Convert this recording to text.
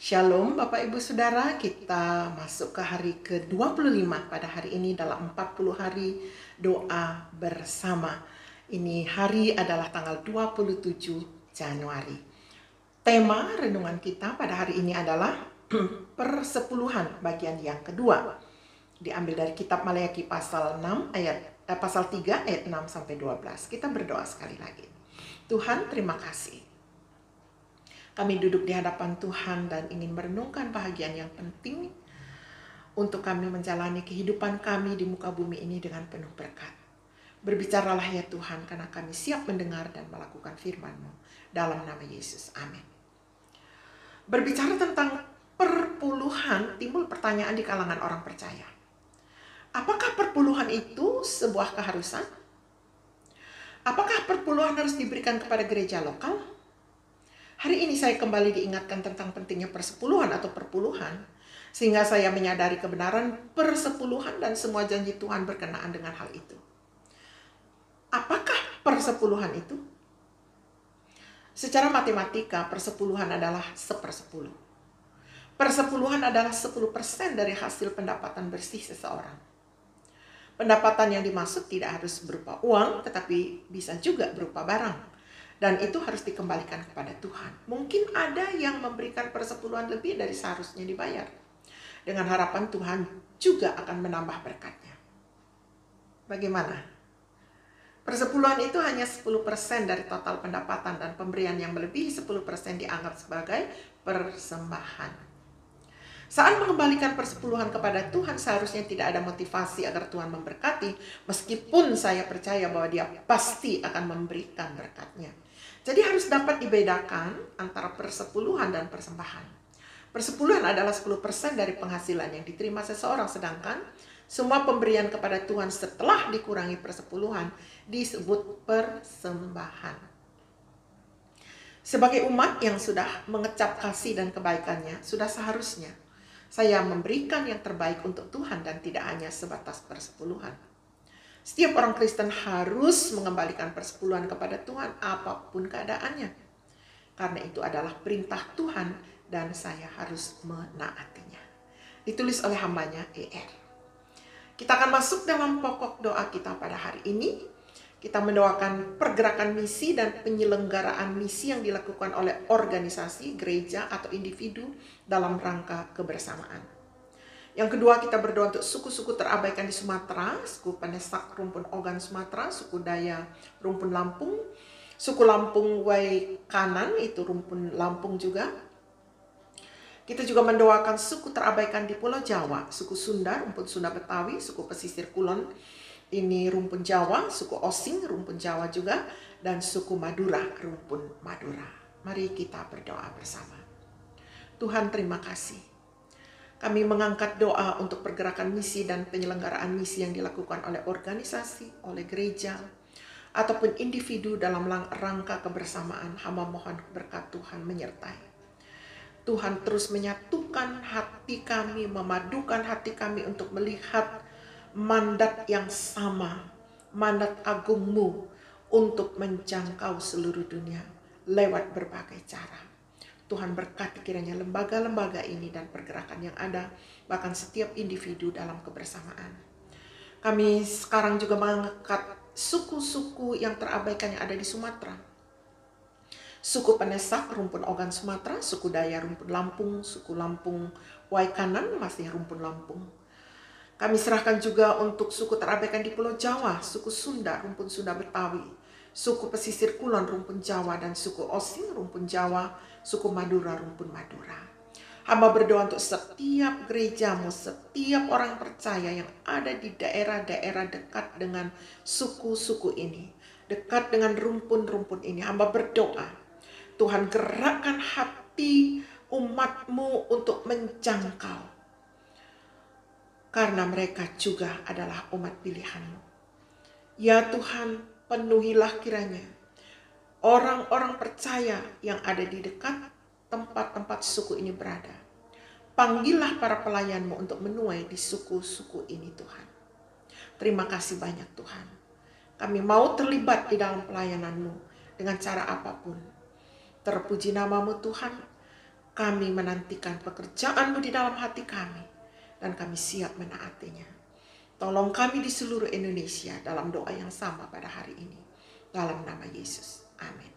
Shalom Bapak Ibu Saudara, kita masuk ke hari ke-25 pada hari ini dalam 40 hari doa bersama. Ini hari adalah tanggal 27 Januari. Tema renungan kita pada hari ini adalah persepuluhan bagian yang kedua. Diambil dari kitab Maleakhi pasal 3 ayat 6 sampai 12. Kita berdoa sekali lagi. Tuhan, terima kasih. Kami duduk di hadapan Tuhan dan ingin merenungkan bahagian yang penting untuk kami menjalani kehidupan kami di muka bumi ini dengan penuh berkat. Berbicaralah ya Tuhan, karena kami siap mendengar dan melakukan firman-Mu. Dalam nama Yesus, amin. Berbicara tentang perpuluhan, timbul pertanyaan di kalangan orang percaya. Apakah perpuluhan itu sebuah keharusan? Apakah perpuluhan harus diberikan kepada gereja lokal? Hari ini saya kembali diingatkan tentang pentingnya persepuluhan atau perpuluhan, sehingga saya menyadari kebenaran persepuluhan dan semua janji Tuhan berkenaan dengan hal itu. Apakah persepuluhan itu? Secara matematika, persepuluhan adalah 1/10. Persepuluhan adalah 10% dari hasil pendapatan bersih seseorang. Pendapatan yang dimaksud tidak harus berupa uang, tetapi bisa juga berupa barang. Dan itu harus dikembalikan kepada Tuhan. Mungkin ada yang memberikan persepuluhan lebih dari seharusnya dibayar. Dengan harapan Tuhan juga akan menambah berkatnya. Bagaimana? Persepuluhan itu hanya 10% dari total pendapatan dan pemberian yang melebihi 10% dianggap sebagai persembahan. Saat mengembalikan persepuluhan kepada Tuhan, seharusnya tidak ada motivasi agar Tuhan memberkati, meskipun saya percaya bahwa Dia pasti akan memberikan berkatnya. Jadi harus dapat dibedakan antara persepuluhan dan persembahan. Persepuluhan adalah 10% dari penghasilan yang diterima seseorang, sedangkan semua pemberian kepada Tuhan setelah dikurangi persepuluhan disebut persembahan. Sebagai umat yang sudah mengecap kasih dan kebaikannya, sudah seharusnya saya memberikan yang terbaik untuk Tuhan dan tidak hanya sebatas persepuluhan. Setiap orang Kristen harus mengembalikan persepuluhan kepada Tuhan apapun keadaannya. Karena itu adalah perintah Tuhan dan saya harus menaatinya. Ditulis oleh hambanya ER. Kita akan masuk dalam pokok doa kita pada hari ini. Kita mendoakan pergerakan misi dan penyelenggaraan misi yang dilakukan oleh organisasi, gereja, atau individu dalam rangka kebersamaan. Yang kedua, kita berdoa untuk suku-suku terabaikan di Sumatera, suku Penesak Rumpun Ogan Sumatera, suku Daya Rumpun Lampung, suku Lampung Wai Kanan, itu Rumpun Lampung juga. Kita juga mendoakan suku terabaikan di Pulau Jawa, suku Sunda, Rumpun Sunda Betawi, suku Pesisir Kulon, ini Rumpun Jawa, suku Osing, Rumpun Jawa juga, dan suku Madura, Rumpun Madura. Mari kita berdoa bersama. Tuhan, terima kasih. Kami mengangkat doa untuk pergerakan misi dan penyelenggaraan misi yang dilakukan oleh organisasi, oleh gereja, ataupun individu dalam rangka kebersamaan. Hamba mohon berkat Tuhan menyertai. Tuhan terus menyatukan hati kami, memadukan hati kami untuk melihat mandat yang sama, mandat agung-Mu untuk menjangkau seluruh dunia lewat berbagai cara. Tuhan berkati kiranya lembaga-lembaga ini dan pergerakan yang ada, bahkan setiap individu dalam kebersamaan. Kami sekarang juga mengangkat suku-suku yang terabaikan yang ada di Sumatera. Suku Penesak, Rumpun Ogan Sumatera, suku Daya Rumpun Lampung, suku Lampung Wai Kanan, masih Rumpun Lampung. Kami serahkan juga untuk suku terabaikan di Pulau Jawa, suku Sunda, Rumpun Sunda Betawi, suku Pesisir Kulon, Rumpun Jawa, dan suku Osing, Rumpun Jawa, suku Madura, Rumpun Madura. Hamba berdoa untuk setiap gerejamu, setiap orang percaya yang ada di daerah-daerah dekat dengan suku-suku ini, dekat dengan rumpun-rumpun ini. Hamba berdoa, Tuhan gerakkan hati umat-Mu untuk menjangkau, karena mereka juga adalah umat pilihan-Mu. Ya Tuhan, penuhilah kiranya orang-orang percaya yang ada di dekat tempat-tempat suku ini berada. Panggillah para pelayan-Mu untuk menuai di suku-suku ini Tuhan. Terima kasih banyak Tuhan. Kami mau terlibat di dalam pelayanan-Mu dengan cara apapun. Terpuji nama-Mu Tuhan. Kami menantikan pekerjaan-Mu di dalam hati kami, dan kami siap menaatinya. Tolong kami di seluruh Indonesia dalam doa yang sama pada hari ini. Dalam nama Yesus. Amin.